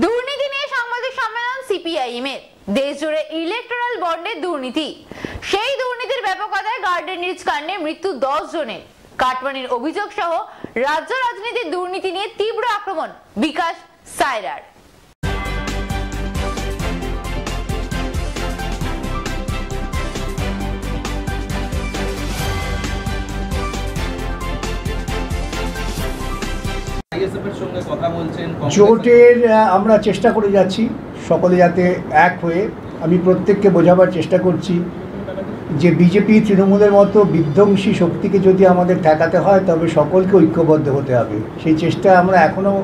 দুর্নীতি নিয়ে সাংবাদিক সম্মেলন সিপিআইএম এর। দেশ জুড়ে ইলেকট্রাল বন্ডের দুর্নীতি, সেই দুর্নীতির ব্যাপকতায় গার্ডেন রিচ কাণ্ডে মৃত্যু 10 জনের, কাটমানির অভিযোগ সহ রাজ্য রাজনীতির দুর্নীতি নিয়ে তীব্র আক্রমণ বিকাশ সায়রার। জোটের আমরা চেষ্টা করে যাচ্ছি সকলে যাতে এক হয়ে। আমি প্রত্যেককে বোঝাবার চেষ্টা করছি যে বিজেপি তৃণমূলের মতো বিধ্বংসী শক্তিকে যদি আমাদের ঠেকাতে হয় তবে সকলকে ঐক্যবদ্ধ হতে হবে। সেই চেষ্টা আমরা এখনও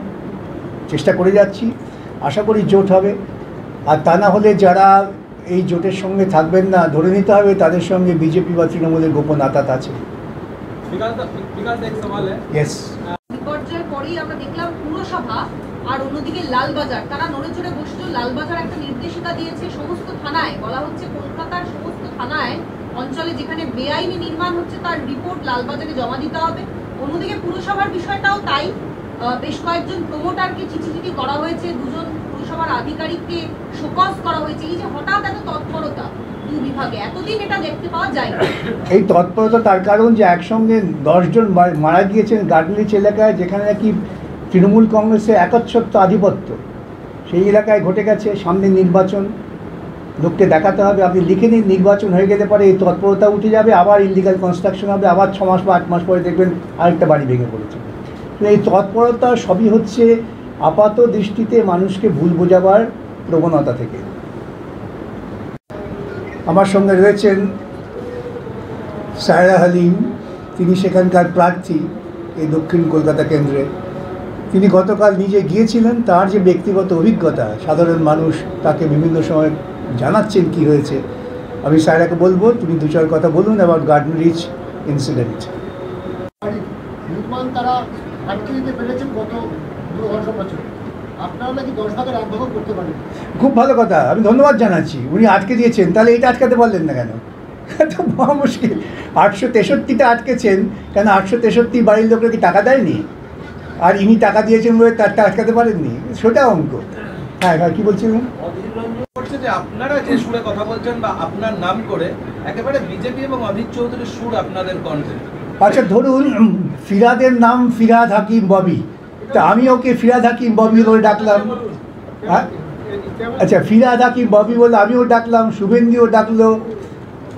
চেষ্টা করে যাচ্ছি, আশা করি জোট হবে। আর তা না হলে যারা এই জোটের সঙ্গে থাকবেন না ধরে নিতে হবে তাদের সঙ্গে বিজেপি বা তৃণমূলের গোপন আতাত আছে। বিপর্যয়ের পরেই আমরা দেখলাম পুরসভা আর অন্যদিকে লালবাজার তারা নড়ে চড়ে বসলো। লালবাজার একটা নির্দেশিকা দিয়েছে সমস্ত থানায়, বলা হচ্ছে কলকাতার সমস্ত থানায় অঞ্চলে যেখানে বেআইনি নির্মাণ হচ্ছে তার রিপোর্ট লালবাজারে জমা দিতে হবে। অন্যদিকে পুরসভার বিষয়টাও তাই, বেশ কয়েকজন প্রমোটারকে চিঠি করা হয়েছে, 2 জন পুরসভার আধিকারিককে শোকজ করা হয়েছে। এই যে হঠাৎ এত তৎপরতা বিভাগে, এতদিন এটা দেখতে পাওয়া যায় না। এই তৎপরতা তার কারণ যে একসঙ্গে 10 জন মারা গিয়েছেন গার্ডেন রিচ এলাকায়, যেখানে নাকি তৃণমূল কংগ্রেসের একচ্ছত্র আধিপত্য সেই এলাকায় ঘটে গেছে। সামনে নির্বাচন, লোককে দেখাতে হবে আপনি লিখে নিন নির্বাচন হয়ে গেলে পরে এই তৎপরতা উঠে যাবে, আবার ইলিগাল কনস্ট্রাকশন হবে, আবার 6 মাস বা 8 মাস পরে দেখবেন আরেকটা বাড়ি ভেঙে পড়েছে। এই তৎপরতা সবই হচ্ছে আপাত দৃষ্টিতে মানুষকে ভুল বোঝাবার প্রবণতা থেকে। আমার সঙ্গে রয়েছেন সায়রা হালিম, তিনি সেখানকার প্রার্থী এই দক্ষিণ কলকাতা কেন্দ্রে। তিনি গতকাল নিজে গিয়েছিলেন, তার যে ব্যক্তিগত অভিজ্ঞতা সাধারণ মানুষ তাকে বিভিন্ন সময় জানাচ্ছেন কি হয়েছে। আমি সায়রাকে বলবো তুমি 2-4 কথা বলুন অ্যাবাউট গার্ডেন রিচ ইনসিডেন্ট। নির্মাণ তারা আটকে দিতে পেরেছেন গত 2 বছর, আপনারা নাকি 10 ভাগের 1 ভাগও করতে পারেন। খুব ভালো কথা, আমি ধন্যবাদ জানাচ্ছি। উনি আটকে দিয়েছেন, তাহলে এটা আটকাতে পারলেন না কেন? তো মহা মুশকিল। 863টা আটকেছেন কেন? 863 বাড়ির লোকরা কি টাকা দেয়নি? আর ইনি টাকা দিয়েছেন বলে তারটা আটকাতে পারেননি, সেটা অঙ্ক। হ্যাঁ হ্যাঁ, কী বলছিলেন? যে আপনারা যে সুরে কথা বলছেন বা আপনার নাম করে একেবারে বিজেপি এবং অধীর চৌধুরীর সুর আপনাদের কণ্ঠে। আচ্ছা ধরুন ফিরাদের নাম ফিরাদ হাকিম ববি, তা আমি ওকে ফিরাদ হাকিম ববি বলে ডাকলাম। হ্যাঁ আচ্ছা, ফিরাদ হাকিম ববি বলে আমিও ডাকলাম, শুভেন্দুও ডাকলো,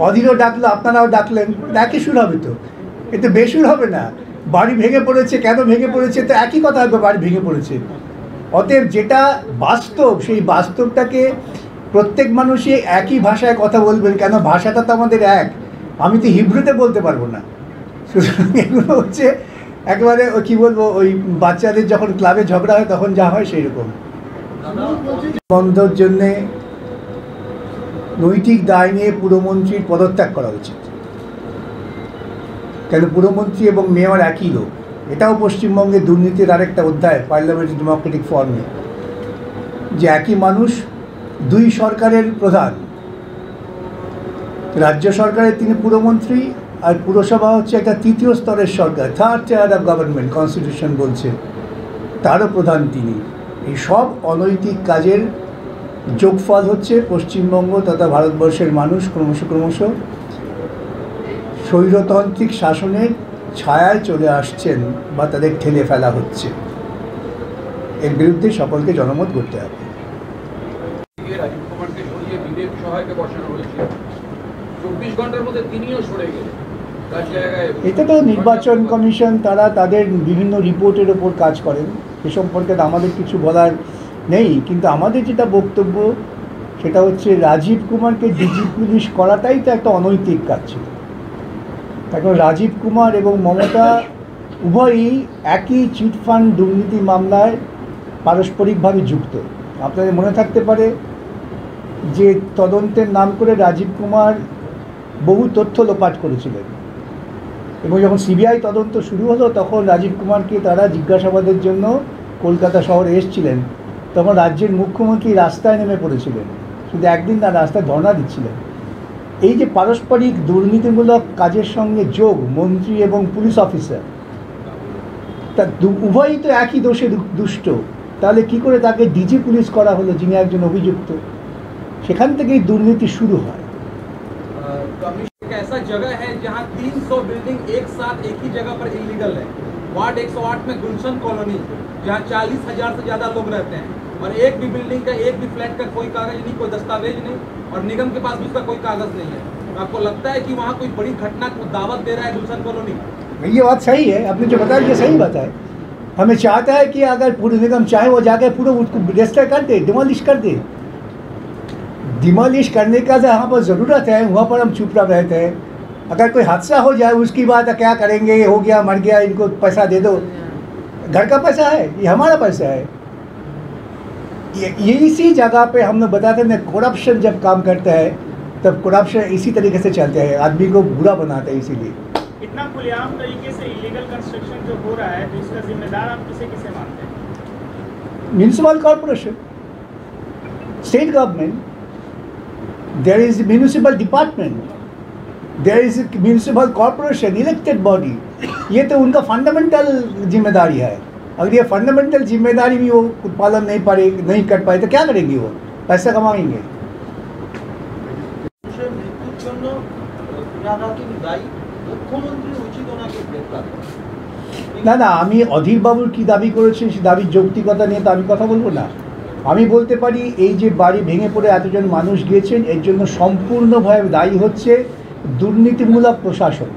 অধীরও ডাকলো, আপনারাও ডাকলেন, একই সুর হবে তো? এতে বেসুর হবে না। বাড়ি ভেঙে পড়েছে, কেন ভেঙে পড়েছে তো একই কথা হবে, বাড়ি ভেঙে পড়েছে। অতএব যেটা বাস্তব সেই বাস্তবটাকে প্রত্যেক মানুষই একই ভাষায় কথা বলবেন, কেন ভাষাটা তো আমাদের এক। আমি তো হিব্রুতে বলতে পারবো না। সুতরাং এগুলো হচ্ছে একেবারে কী বলবো, ওই বাচ্চাদের যখন ক্লাবে ঝগড়া হয় তখন যা হয় সেই রকম। বন্ধর জন্যে নৈতিক দায় নিয়ে পুরমন্ত্রীর পদত্যাগ করা উচিত। কেন পুরমন্ত্রী এবং মেয়র একই লোক। এটাও পশ্চিমবঙ্গে দুর্নীতির আরেকটা অধ্যায় পার্লামেন্টারি ডেমোক্রেটিক ফর্মে, যে একই মানুষ 2 সরকারের প্রধান। রাজ্য সরকারের তিনি পুরমন্ত্রী, আর পুরসভা হচ্ছে একটা 3য় স্তরের সরকার, 3rd tier of government, constitution বলছে, তারও প্রধান তিনি। এই সব অনৈতিক কাজের যোগফল হচ্ছে পশ্চিমবঙ্গ তথা ভারতবর্ষের মানুষ ক্রমশ স্বৈরতান্ত্রিক শাসনের ছায়ায় চলে আসছেন বা তাদের ঠেলে ফেলা হচ্ছে। এর বিরুদ্ধে সকলকে জনমত করতে হবে। রাজীব কুমারকে সরিয়ে বিবেক সহায়কে বসানো হয়েছিল, 24 ঘন্টার মধ্যে তিনিও সরে গেলেন। এটা তো নির্বাচন কমিশন, তারা তাদের বিভিন্ন রিপোর্টের ওপর কাজ করেন, এ সম্পর্কে আমাদের কিছু বলার নেই। কিন্তু আমাদের যেটা বক্তব্য সেটা হচ্ছে রাজীব কুমারকে ডিজি পুলিশ করাটাই তো একটা অনৈতিক কাজ ছিল। এখন রাজীব কুমার এবং মমতা উভয়ই একই চিটফান্ড দুর্নীতি মামলায় পারস্পরিকভাবে যুক্ত। আপনাদের মনে থাকতে পারে যে তদন্তের নাম করে রাজীব কুমার বহু তথ্য লোপাট করেছিলেন, এবং যখন সিবিআই তদন্ত শুরু হলো তখন রাজীব কুমারকে তারা জিজ্ঞাসাবাদের জন্য কলকাতা শহরে এসেছিলেন। তখন রাজ্যের মুখ্যমন্ত্রী রাস্তায় নেমে পড়েছিলেন, শুধু একদিন না, রাস্তায় ধর্ণা দিচ্ছিলেন। এই যে পারস্পরিক দুর্নীতিমূলক কাজের সঙ্গে যোগ মন্ত্রী এবং পুলিশ অফিসার, তা উভয়ই তো একই দোষে দুষ্ট। তাহলে কি করে তাকে ডিজি পুলিশ করা হলো, যিনি একজন অভিযুক্ত? সেখান থেকেই দুর্নীতি শুরু হয়। एक ऐसा जगह है जहां 300 बिल्डिंग एक साथ एक ही जगह पर इलीगल है। वार्ड 108 में गुलशन कॉलोनी, जहां 40,000 से ज्यादा लोग रहते हैं और एक भी बिल्डिंग का, एक भी फ्लैट का कोई कागज नहीं, कोई दस्तावेज नहीं, और निगम के पास भी उसका कोई कागज नहीं है। तो आपको लगता है कि वहाँ कोई बड़ी घटना को दावत दे रहा है गुलशन कॉलोनी? ये बात सही है, आपने जो बताया ये सही बात है। हमें चाहता है कि अगर पूरे निगम चाहे वो जाके पूरा उसको डिस्ट्रॉय कर दे, डिमोलिश कर दे। डिमोलिश करने का जहाँ पर ज़रूरत है वहाँ पर हम चुप रहते हैं। अगर कोई हादसा हो जाए उसकी बात क्या करेंगे, हो गया मर गया, इनको पैसा दे दो। घर का पैसा है, ये हमारा पैसा है। ये इसी जगह पे हम लोग बताते हैं, करप्शन जब काम करता है तब करप्शन इसी तरीके से चलता है, आदमी को बुरा बनाता है। इसीलिए इतना खुलेआम तरीके से इलीगल कंस्ट्रक्शन जो हो रहा है, तो इसका जिम्मेदार आप किसे मानते हैं? Municipal corporation, state government, there is municipal department, there is municipal corporation, elected body. ये तो उनका फंडामेंटल जिम्मेदारी है। अगर ये फंडामेंटल जिम्मेदारी भी वो पालन नहीं कर पाए तो क्या करेंगे? वो पैसा कमाएंगे। না না, আমি অধীরবাবুর কী দাবি করেছি সে দাবির যৌক্তিকতা নিয়ে তো আমি কথা বলবো না। আমি বলতে পারি এই যে বাড়ি ভেঙে পড়ে এতজন মানুষ গিয়েছেন, এর জন্য সম্পূর্ণভাবে দায়ী হচ্ছে দুর্নীতিমূলক প্রশাসন।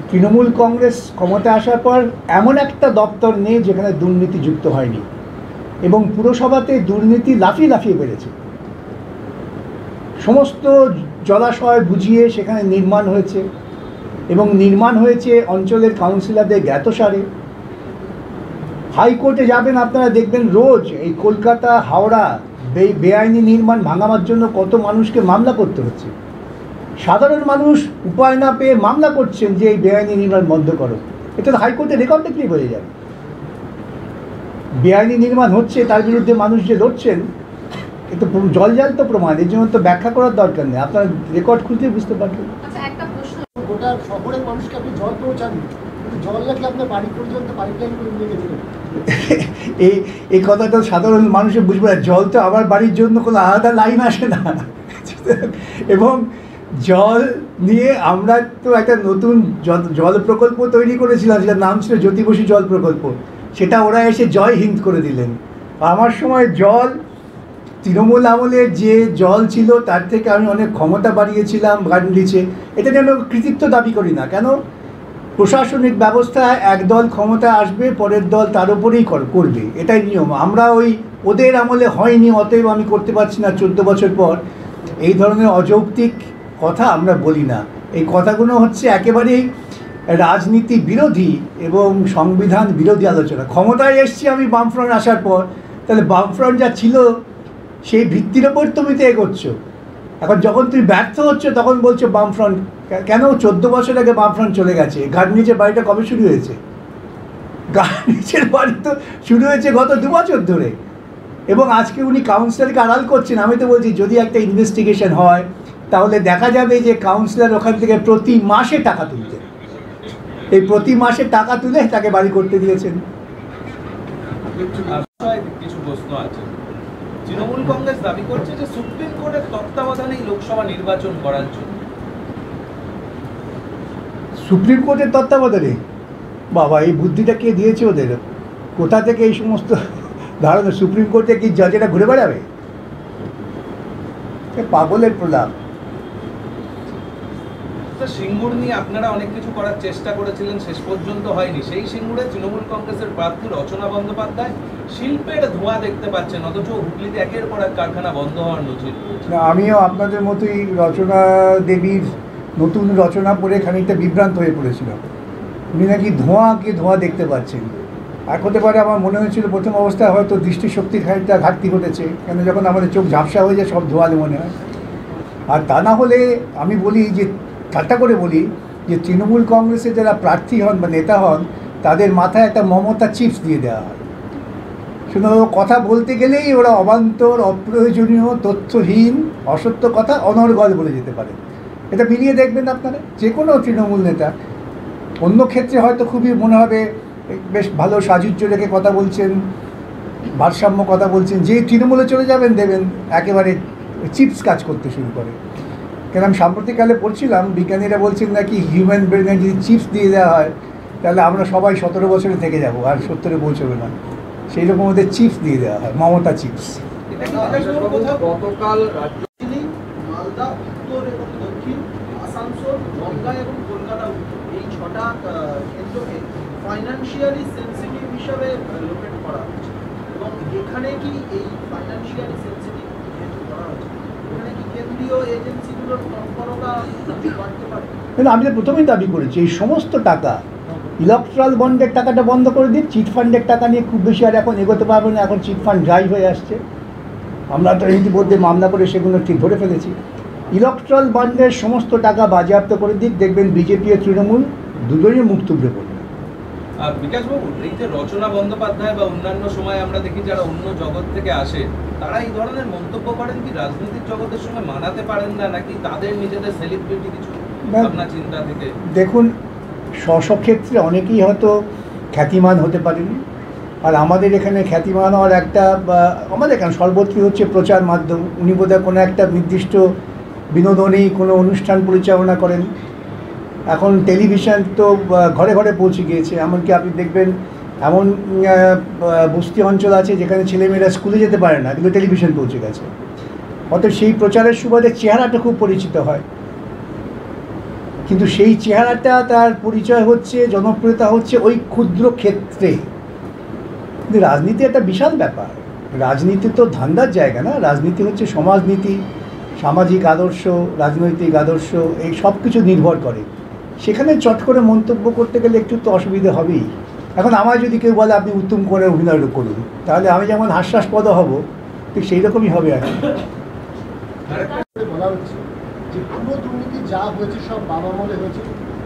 তৃণমূল কংগ্রেস ক্ষমতা আসার পর এমন একটা দপ্তর নেই যেখানে দুর্নীতি যুক্ত হয়নি, এবং পুরসভাতে দুর্নীতি লাফিয়ে লাফিয়ে বেড়েছে। সমস্ত জলাশয় বুঝিয়ে সেখানে নির্মাণ হয়েছে, এবং নির্মাণ হয়েছে অঞ্চলের কাউন্সিলরদের জ্ঞাতসারে। হাইকোর্টে যাবেন আপনারা দেখবেন রোজ এই কলকাতা হাওড়া বেআইনি নির্মাণ ভাঙাবার জন্য কত মানুষকে মামলা করতে হচ্ছে। সাধারণ মানুষ উপায় না পেয়ে মামলা করছেন যে এই বেআইনি নির্মাণ বন্ধ করো। এটা তো হাইকোর্টে রেকর্ড দেখলেই বোঝা যাবে। বেআইনি নির্মাণ হচ্ছে, তার বিরুদ্ধে মানুষ যে লড়ছেন, এ তো জলজাল তো প্রমাণ। এর জন্য তো ব্যাখ্যা করার দরকার নেই, আপনার রেকর্ড খুঁজলে বুঝতে পারবেন। আচ্ছা, একটা প্রশ্ন, গোটা শহরের মানুষকে আপনি জল পৌঁছান, কিন্তু জল রাখলে আপনার বাড়ি পর্যন্ত পাইপ লাইন করে নিয়ে গেছিলেন। এই কথাটা সাধারণ মানুষের বুঝবে না। জল তো আমার বাড়ির জন্য কোনো আলাদা লাইন আসে না, এবং জল নিয়ে আমরা তো একটা নতুন জল প্রকল্প তৈরি করেছিলাম, যেটার নাম ছিল জ্যোতি বসু জল প্রকল্প। সেটা ওরা এসে জয় হিন্দ করে দিলেন। আমার সময় জল, তৃণমূল আমলের যে জল ছিল তার থেকে আমি অনেক ক্ষমতা বাড়িয়েছিলাম গার্ডেন রিচে। এটা নিয়ে আমি কৃতিত্ব দাবি করি না, কেন প্রশাসনিক ব্যবস্থায় একদল ক্ষমতা আসবে, পরের দল তার উপরেই করবে, এটাই নিয়ম। আমরা ওদের আমলে হয়নি, অতএব আমি করতে পারছি না 14 বছর পর। এই ধরনের অযৌক্তিক কথা আমরা বলি না। এই কথাগুলো হচ্ছে একেবারেই রাজনীতি বিরোধী এবং সংবিধান বিরোধী আলোচনা। ক্ষমতায় এসছি আমি বামফ্রন্ট আসার পর, তাহলে বামফ্রন্ট যা ছিল সেই ভিত্তির ওপর তুমি তো এগোচ্ছ। এখন যখন তুমি ব্যর্থ হচ্ছ তখন বলছো বামফ্রন্ট। কেন? 14 বছর আগে বামফ্রন্ট চলে গেছে। গার্ডেনিচের বাড়িটা কবে শুরু হয়েছে? গার্ডেনিচের বাড়ি তো শুরু হয়েছে গত 2 বছর ধরে, এবং আজকে উনি কাউন্সিলরকে আড়াল করছেন। আমি তো বলছি যদি একটা ইনভেস্টিগেশন হয় তাহলে দেখা যাবে যে কাউন্সিলর ওখান থেকে প্রতি মাসে টাকা তুলতেন। এই প্রতি মাসে টাকা তুলে তাকে বাড়ি করতে দিয়েছেন। কিছু প্রশ্ন আছে। তৃণমূল কংগ্রেস দাবি করছে যে সুপ্রিম কোর্টের তত্ত্বাবধানেই লোকসভা নির্বাচন করার জন্য। সুপ্রিম কোর্টের তত্ত্বাবধানে? বাবা, এই বুদ্ধিটা কে দিয়েছে ওদের? কোথা থেকে এই সমস্ত ধারণা? সুপ্রিম কোর্টে কি জাজেরা ঘুরে বেড়াবে? পাগলের প্রলাপ। সিঙ্গুর নিয়ে আপনারা অনেক কিছু করার চেষ্টা করেছিলেন, শেষ পর্যন্ত হয়নি। সেই সিঙ্গুরে তৃণমূল কংগ্রেসের প্রার্থী রচনা বন্দ্যোপাধ্যায় শিল্পের ধোঁয়া দেখতে পাচ্ছেন, অথচ হুগলিতে একের পর এক কারখানা বন্ধ হওয়ার নজির। আমিও আপনাদের মতোই রচনা দেবীর নতুন রচনা পড়ে খানিকটা বিভ্রান্ত হয়ে পড়েছিলাম। উনি নাকি ধোঁয়া দেখতে পাচ্ছেন। আর হতে পারে আমার মনে হয়েছিল প্রথম অবস্থায় হয়তো দৃষ্টিশক্তির খানিকটা ঘাটতি ঘটেছে, কেন যখন আমাদের চোখ ঝাপসা হয়ে যায় সব ধোঁয়ালে মনে হয়। আর তা না হলে আমি বলি যে, ঠাট্টা করে বলি যে তৃণমূল কংগ্রেসে যারা প্রার্থী হন বা নেতা হন তাদের মাথায় একটা মমতা চিপস দিয়ে দেওয়া হয়। শুধু কথা বলতে গেলেই ওরা অবান্তর, অপ্রয়োজনীয়, তথ্যহীন, অসত্য কথা অনর্গল বলে যেতে পারে। এটা মিলিয়ে দেখবেন আপনারা, যে কোনো তৃণমূল নেতা অন্য ক্ষেত্রে হয়তো খুবই মনে হবে বেশ ভালো সাজুজ্য রেখে কথা বলছেন, ভারসাম্য কথা বলছেন, যে তৃণমূলে চলে যাবেন দেবেন একেবারে চিপস কাজ করতে শুরু করে। কেন আমি সাম্প্রতিককালে পড়ছিলাম বিজ্ঞানীরা বলছেন নাকি হিউম্যান ব্রেনে যদি চিপস দিয়ে দেওয়া হয় তাহলে আমরা সবাই 17 বছরে থেকে যাব, আর 70-এ পৌঁছবে না। সেই রকম ওদের চিপস দিয়ে দেওয়া হয়, মমতা চিপস। গতকাল রাজ্যগুলি মালদা উত্তর এবং দক্ষিণ, আসানসোল, গঙ্গা এবং কলকাতা উত্তর, এই 6টা কেন্দ্রকে ফাইন্যান্সিয়ালি সেন্সিটিভ হিসাবে লোকেট করা হচ্ছে। এবং এখানে কি এই ফাইন্যান্সিয়ালি সেন্সিটিভ যেহেতু করা হচ্ছে, এখানে কি কেন্দ্রীয় এজেন্সিগুলোর তৎপরতা বাড়তে পারে? কিন্তু আমি তো প্রথমেই দাবি করেছি এই সমস্ত টাকা, ইলেকট্রাল বন্ডের টাকাটা বন্ধ করে দিন। চিট ফান্ডের টাকা নিয়ে খুব বেশি আর এখন এগোতে পারবে না, এখন চিট ফান্ড ড্রাই হয়ে আসছে। আমরা তো ইতিমধ্যে মামলা করে সেগুলো ঠিক ধরে ফেলেছি। ইলেকট্রাল বন্ডের সমস্ত টাকা বাজেয়াপ্ত করে দিক, দেখবেন বিজেপি ও তৃণমূল দুজনই মুখ তুবড়ে পড়বে। বিকাশবাবু, এই যে রচনা বন্দ্যোপাধ্যায় বা অন্যান্য সময় আমরা দেখি যারা অন্য জগৎ থেকে আসে তারা এই ধরনের মন্তব্য করেন, কি রাজনৈতিক জগতের সঙ্গে মানাতে পারেন না, নাকি তাদের নিজেদের সেলিব্রিটি কিছু ভাবনা চিন্তা থেকে? দেখুন, স্বক্ষেত্রে অনেকেই হয়তো খ্যাতিমান হতে পারেনি, আর আমাদের এখানে খ্যাতিমান হওয়ার একটা, আমাদের এখানে সর্বত্রই হচ্ছে প্রচার মাধ্যম। উনি বোধহয় কোনো একটা নির্দিষ্ট বিনোদনী কোনো অনুষ্ঠান পরিচালনা করেন। এখন টেলিভিশন তো ঘরে ঘরে পৌঁছে গিয়েছে, এমনকি আপনি দেখবেন এমন বস্তি অঞ্চল আছে যেখানে ছেলেমেয়েরা স্কুলে যেতে পারে না, কিন্তু টেলিভিশন পৌঁছে গেছে। অতএব সেই প্রচারের সুবাদে চেহারাটা খুব পরিচিত হয়, কিন্তু সেই চেহারাটা তার পরিচয় হচ্ছে, জনপ্রিয়তা হচ্ছে ওই ক্ষুদ্র ক্ষেত্রে। কিন্তু রাজনীতি একটা বিশাল ব্যাপার। রাজনীতি তো ধান্দার জায়গা না, রাজনীতি হচ্ছে সমাজনীতি, সামাজিক আদর্শ, রাজনৈতিক আদর্শ, এই সব কিছু নির্ভর করে। সেখানে চট করে মন্তব্য করতে গেলে একটু তো অসুবিধা হবেই। এখন আমার যদি কেউ বলে আপনি উত্তম করে অভিনয় করুন, তাহলে আমি যেমন হাস্যাস্পদ হব, ঠিক সেই রকমই হবে আর কি। বলা হচ্ছে যে পুরো দুর্নীতি যা হয়েছে সব বাবা আমলে হয়েছে।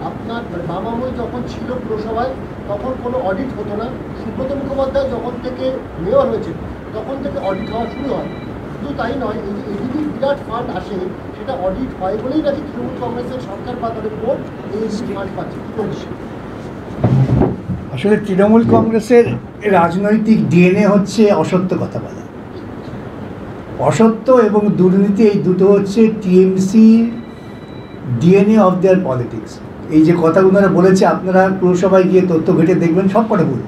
আপনার বাবা আমল যখন ছিল পুরসভায় তখন কোনো অডিট হতো না। সুব্রত মুখোপাধ্যায় যখন থেকে মেয়র হয়েছে তখন থেকে অডিট হওয়া শুরু হয়। শুধু তাই নয়, এই যে এদিকে বিরাট ফান্ড আসে সেটা অডিট হয় বলেই নাকি তৃণমূল কংগ্রেসের সরকার বা তাদের বোর্ড এই ফান্ড পাচ্ছে। আসলে তৃণমূল কংগ্রেসের রাজনৈতিক ডিএনএ হচ্ছে অসত্য কথা বলা। অসত্য এবং দুর্নীতি এই দুটো হচ্ছে TMC DNA of their politics. এই যে কথা ওনারা বলেছে, আপনারা পুরসভায় গিয়ে তথ্য ঘেটে দেখবেন সব কটা ভুল।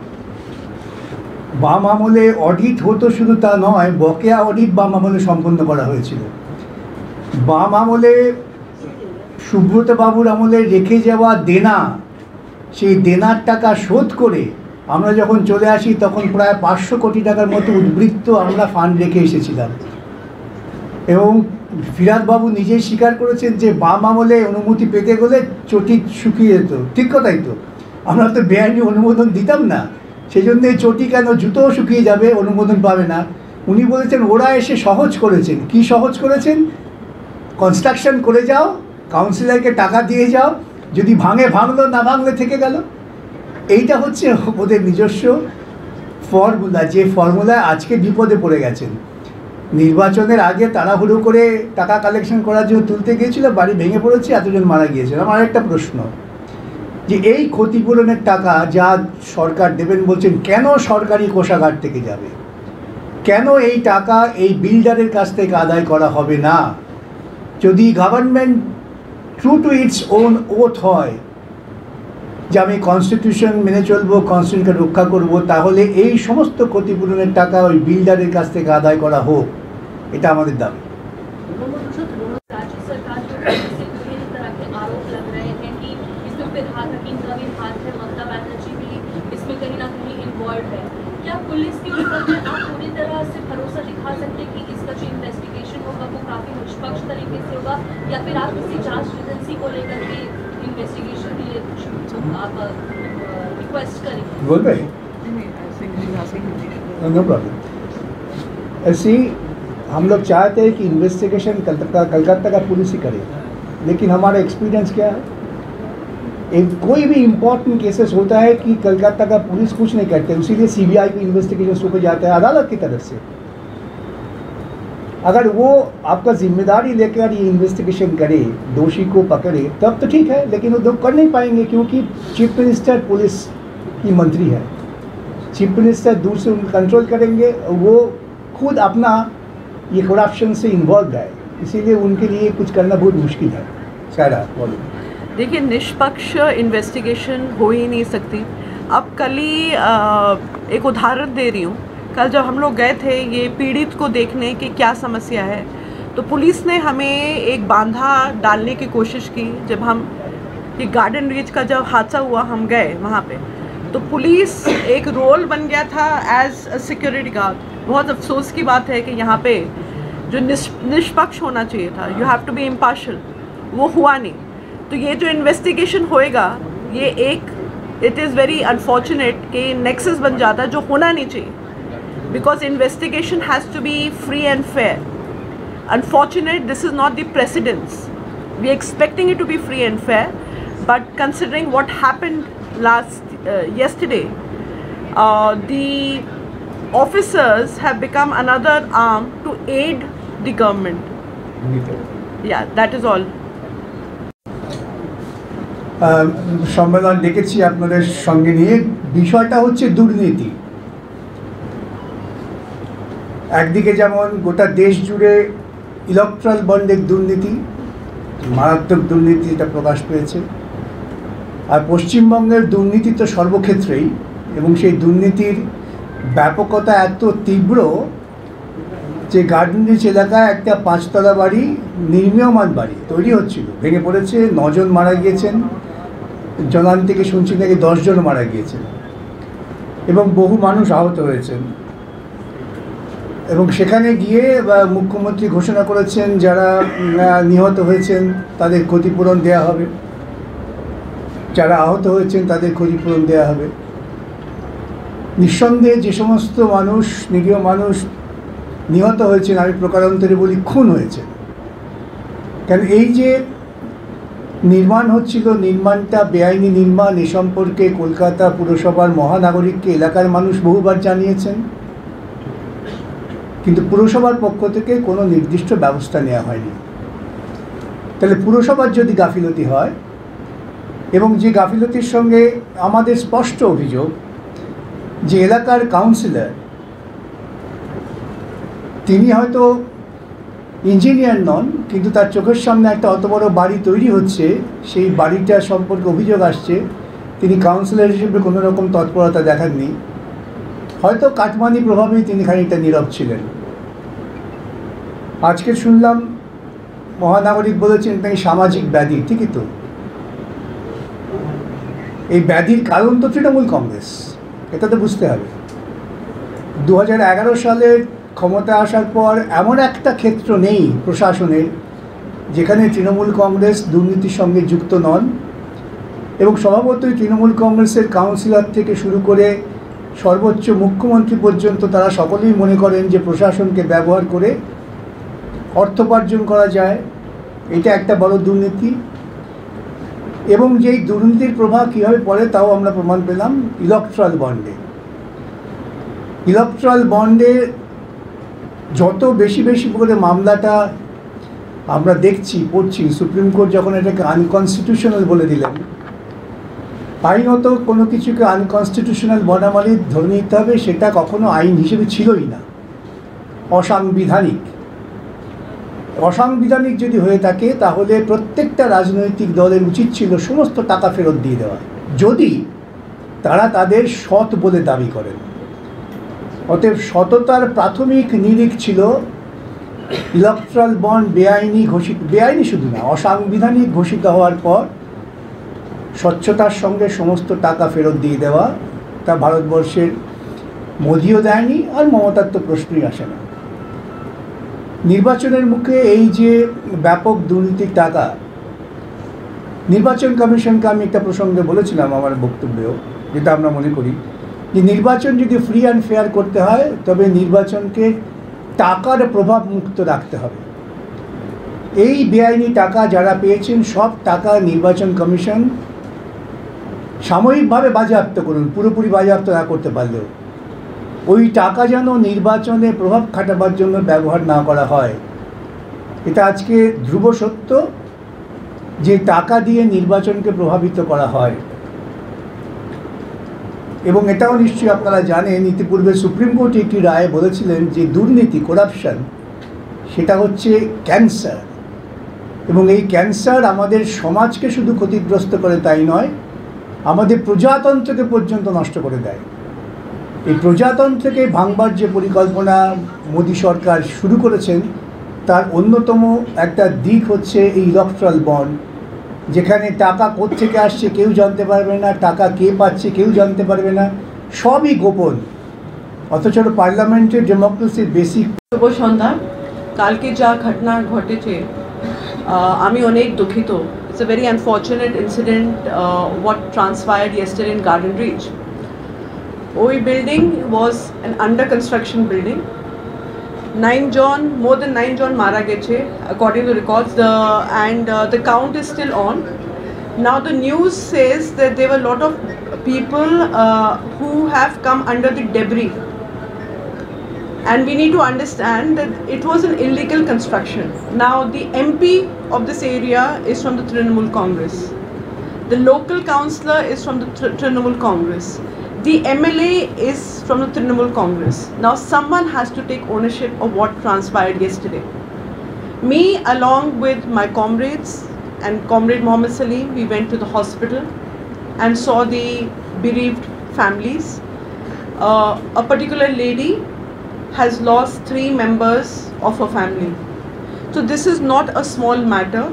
বাম আমলে অডিট হতো শুধু তা নয়, বকেয়া অডিট বাম আমলে সম্পন্ন করা হয়েছিল। বাম আমলে সুব্রত বাবুর আমলে রেখে যাওয়া দেনা, সেই দেনার টাকা শোধ করে আমরা যখন চলে আসি তখন প্রায় 500 কোটি টাকার মতো উদ্বৃত্ত আমরা ফান্ড রেখে এসেছিলাম। এবং ফিরাদবাবু নিজেই স্বীকার করেছেন যে বাম আমলে অনুমতি পেতে গেলে চটি শুকিয়ে যেত। ঠিক কথাই তো, আমরা তো বেআইনি অনুমোদন দিতাম না, সেই জন্য এই চটি কেন, জুতোও শুকিয়ে যাবে, অনুমোদন পাবে না। উনি বলেছেন ওরা এসে সহজ করেছেন। কি সহজ করেছেন? কনস্ট্রাকশন করে যাও, কাউন্সিলরকে টাকা দিয়ে যাও, যদি ভাঙে ভাঙলো, না ভাঙলে থেকে গেল। এইটা হচ্ছে ওদের নিজস্ব ফর্মুলা, যে ফর্মুলায় আজকে বিপদে পড়ে গেছেন। নির্বাচনের আগে তাড়াহুড়ো করে টাকা কালেকশন করার জন্য তুলতে গিয়েছিল, বাড়ি ভেঙে পড়েছে, এতজন মারা গিয়েছে। আমার একটা প্রশ্ন, যে এই ক্ষতিপূরণের টাকা যা সরকার দেবেন বলছেন, কেন সরকারি কোষাগার থেকে যাবে? কেন এই টাকা এই বিল্ডারের কাছ থেকে আদায় করা হবে না? যদি government true to its own oath হয় যে আমি কনস্টিটিউশন মেনে চলবো, কনস্টিটিউশনকে রক্ষা করব, তাহলে এই সমস্ত ক্ষতিপূরণের টাকা ওই বিল্ডারের কাছ থেকে আদায় করা হোক, এটা আমাদের দাবি। क्या पुलिस के ऊपर आप पूरी तरह से भरोसा दिखा सकते हैं कि इसका जो इन्वेस्टिगेशन होगा वो काफी निष्पक्ष तरीके से होगा, या फिर आप किसी जांच एजेंसी को लेकर के इन्वेस्टिगेशन के लिए आप रिक्वेस्ट करेंगे? बोल नो प्रॉब्लम। ऐसी हम लोग चाहते हैं कि इन्वेस्टिगेशन कलकत्ता का पुलिस ही करे, लेकिन हमारा एक्सपीरियंस क्या है, एक कोई भी इम्पोर्टेंट केसेस होता है कि कलकत्ता का पुलिस कुछ नहीं करते, इसीलिए सीबीआई को इन्वेस्टिगेशन सौंपे जाता है अदालत की तरफ से। अगर वो आपका जिम्मेदारी लेकर ये इन्वेस्टिगेशन करे, दोषी को पकड़े, तब तो ठीक है, लेकिन वो कर नहीं पाएंगे क्योंकि चीफ मिनिस्टर पुलिस की मंत्री है। चीफ मिनिस्टर दूर से उनको कंट्रोल करेंगे, वो खुद अपना ये करप्शन से इन्वॉल्व है, इसीलिए उनके लिए कुछ करना बहुत मुश्किल है। सारा बोलो। देखिए, निष्पक्ष इन्वेस्टिगेशन हो ही नहीं सकती। अब कल ही एक उदाहरण दे रही हूँ, कल जब हम लोग गए थे ये पीड़ित को देखने कि क्या समस्या है, तो पुलिस ने हमें एक बांधा डालने की कोशिश की। जब हम ये गार्डन रीच का जब हादसा हुआ हम गए वहाँ पे, तो पुलिस एक रोल बन गया था एज अ सिक्योरिटी गार्ड। बहुत अफसोस की बात है कि यहाँ पे जो निष्पक्ष होना चाहिए था, you have to be impartial, वो हुआ नहीं। तो ये जो इन्वेस्टिगेशन होएगा, ये एक इट इज़ वेरी अनफॉर्चुनेट कि नेक्सस बन जाता जो होना नहीं चाहिए, because investigation has to be free and fair. Unfortunate, this is not the precedence. We are expecting it to be free and fair, but considering what happened yesterday, the officers have become another arm to aid the government. Yeah, that is all. সম্মেলন ডেকেছি আপনাদের সঙ্গে নিয়ে, বিষয়টা হচ্ছে দুর্নীতি। একদিকে যেমন গোটা দেশ জুড়ে ইলেকট্রাল বন্ডের দুর্নীতি, মারাত্মক দুর্নীতি এটা প্রকাশ পেয়েছে, আর পশ্চিমবঙ্গের দুর্নীতি তো সর্বক্ষেত্রেই, এবং সেই দুর্নীতির ব্যাপকতা এত তীব্র যে গার্ডেন রিচ এলাকায় একটা 5তলা বাড়ি, নির্মীয়মান বাড়ি তৈরি হচ্ছিল, ভেঙে পড়েছে, 9 জন মারা গিয়েছেন, জলান থেকে শুনছি নাকি 10 জন মারা গিয়েছেন, এবং বহু মানুষ আহত হয়েছেন। এবং সেখানে গিয়ে মুখ্যমন্ত্রী ঘোষণা করেছেন যারা নিহত হয়েছেন তাদের ক্ষতিপূরণ দেওয়া হবে, যারা আহত হয়েছেন তাদের ক্ষতিপূরণ দেওয়া হবে। নিঃসন্দেহে যে সমস্ত মানুষ, নিরীহ মানুষ নিহত হয়েছেন, আমি প্রকারান্তরে বলি খুন হয়েছে। কারণ এই যে নির্মাণ হচ্ছিল, নির্মাণটা বেআইনি নির্মাণ, এ সম্পর্কে কলকাতা পুরসভার মহানাগরিককে এলাকার মানুষ বহুবার জানিয়েছেন, কিন্তু পুরসভার পক্ষ থেকে কোনো নির্দিষ্ট ব্যবস্থা নেওয়া হয়নি। তাহলে পুরসভার যদি গাফিলতি হয়, এবং যে গাফিলতির সঙ্গে আমাদের স্পষ্ট অভিযোগ যে এলাকার কাউন্সিলর, তিনি হয়তো ইঞ্জিনিয়ার নন, কিন্তু তার চোখের সামনে একটা অত বড় বাড়ি তৈরি হচ্ছে, সেই বাড়িটা সম্পর্কে অভিযোগ আসছে, তিনি কাউন্সিলর হিসেবে কোনো রকম তৎপরতা দেখাননি। হয়তো কাটমানি প্রভাবেই তিনি খানিকটা নীরব ছিলেন। আজকে শুনলাম মহানাগরিক বলেছেন তাই সামাজিক ব্যাধি, ঠিকই তো। এই ব্যাধির কারণ তো তৃণমূল কংগ্রেস, এটা তো বুঝতে হবে। 2011 সালের ক্ষমতা আসার পর এমন একটা ক্ষেত্র নেই প্রশাসনের যেখানে তৃণমূল কংগ্রেস দুর্নীতির সঙ্গে যুক্ত নন, এবং স্বভাবতই তৃণমূল কংগ্রেসের কাউন্সিলর থেকে শুরু করে সর্বোচ্চ মুখ্যমন্ত্রী পর্যন্ত তারা সকলেই মনে করেন যে প্রশাসনকে ব্যবহার করে অর্থোপার্জন করা যায়, এটা একটা বড় দুর্নীতি। এবং যেই দুর্নীতির প্রভাব কীভাবে পড়ে তাও আমরা প্রমাণ পেলাম ইলেকট্রাল বন্ডে। ইলেকট্রাল বন্ডে যত বেশি করে মামলাটা আমরা দেখছি, পড়ছি, সুপ্রিম কোর্ট যখন এটাকে আনকনস্টিটিউশনাল বলে দিলেন, আইনত কোনো কিছুকে আনকনস্টিটিউশনাল বনামালি ধরে নিতে হবে, সেটা কখনো আইন হিসেবে ছিলই না, অসাংবিধানিক। অসাংবিধানিক যদি হয়ে থাকে তাহলে প্রত্যেকটা রাজনৈতিক দলের উচিত ছিল সমস্ত টাকা ফেরত দিয়ে দেওয়া, যদি তারা তাদের সৎ বলে দাবি করেন। অতএব সততার প্রাথমিক নিরিখ ছিল ইলেকট্রাল বন্ড বেআইনি ঘোষিত, বেআইনি শুধু না, অসাংবিধানিক ঘোষিত হওয়ার পর স্বচ্ছতার সঙ্গে সমস্ত টাকা ফেরত দিয়ে দেওয়া। তা ভারতবর্ষের মোদিও দেয়নি, আর মমতার তো প্রশ্নই আসে না। নির্বাচনের মুখে এই যে ব্যাপক দুর্নীতির টাকা, নির্বাচন কমিশনকে আমি একটা প্রসঙ্গে বলেছিলাম আমার বক্তব্যেও, যেটা আমরা মনে করি যে নির্বাচন যদি ফ্রি অ্যান্ড ফেয়ার করতে হয় তবে নির্বাচনকে টাকার প্রভাব মুক্ত রাখতে হবে। এই বেআইনি টাকা যারা পেয়েছেন সব টাকা নির্বাচন কমিশন সাময়িকভাবে বাজেয়াপ্ত করুন, পুরোপুরি বাজেয়াপ্ত না করতে পারলেও ওই টাকা যেন নির্বাচনে প্রভাব খাটাবার জন্য ব্যবহার না করা হয়। এটা আজকে ধ্রুব সত্য যে টাকা দিয়ে নির্বাচনকে প্রভাবিত করা হয়। এবং এটাও নিশ্চয়ই আপনারা জানেন ইতিপূর্বে সুপ্রিম কোর্ট একটি রায় বলেছিলেন যে দুর্নীতি করাপশন সেটা হচ্ছে ক্যান্সার, এবং এই ক্যান্সার আমাদের সমাজকে শুধু ক্ষতিগ্রস্ত করে তাই নয়, আমাদের প্রজাতন্ত্রকে পর্যন্ত নষ্ট করে দেয়। এই প্রজাতন্ত্রকে ভাঙবার যে পরিকল্পনা মোদী সরকার শুরু করেছেন তার অন্যতম একটা দিক হচ্ছে এই ইলেকট্রাল বন্ড, যেখানে টাকা কোত্থেকে আসছে কেউ জানতে পারবে না, টাকা কে পাচ্ছে কেউ জানতে পারবে না, সবই গোপন। অথচ পার্লামেন্টের ডেমোক্রেসির বেসিক। শুভ সন্ধ্যা। কালকে যা ঘটনা ঘটেছে আমি অনেক দুঃখিত। It's a very unfortunate incident what transpired yesterday in Garden Reach. ওই building was an under construction building. 9 জন, more than 9 জন মারা গেছে according to records, and the count is still on. Now the news says that there were a lot of people who have come under the debris, and we need to understand that it was an illegal construction. Now the MP of this area is from the Trinamool Congress. The local councillor is from the Trinamool Congress. The MLA is from the Trinamool Congress. Now someone has to take ownership of what transpired yesterday. Me along with my comrades and Comrade Mohammed Salim, we went to the hospital and saw the bereaved families. A particular lady has lost 3 members of her family. So this is not a small matter.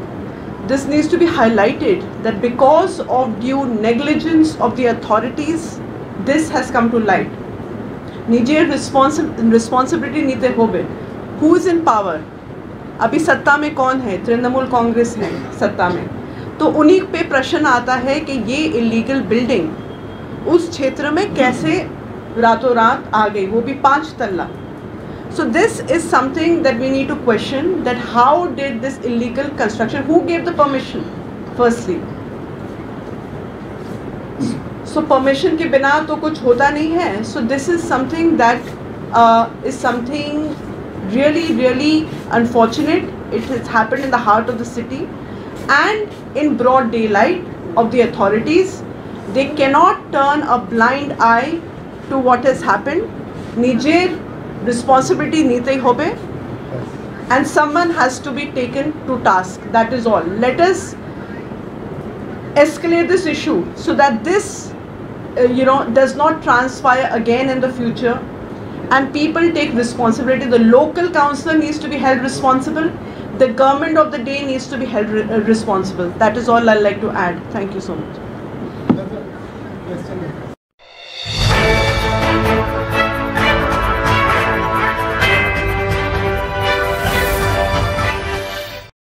This needs to be highlighted that because of due negligence of the authorities, this has come to light. निजे responsibility नीते होबे. Who is in power? अभी सत्ता में कौन है? तृणमूल कांग्रेस है सत्ता में, तो उन्हीं पे प्रश्न आता है कि ये इलीगल बिल्डिंग उस क्षेत्र में कैसे रातों रात आ गई, वो भी 5 तल्ला. So this is something that we need to question, that how did this illegal construction, who gave the permission firstly? So permission के बिना तो कुछ होता नहीं है. So this is something that is something really unfortunate. It has happened in the heart of the city and in broad daylight of the authorities. They cannot turn a blind eye to what has happened. Nijir responsibility nite hobe, and someone has to be taken to task. That is all. Let us escalate this issue so that this does not transpire again in the future, and people take responsibility. The local councillor needs to be held responsible. The government of the day needs to be held responsible. That is all I'd like to add. Thank you so much.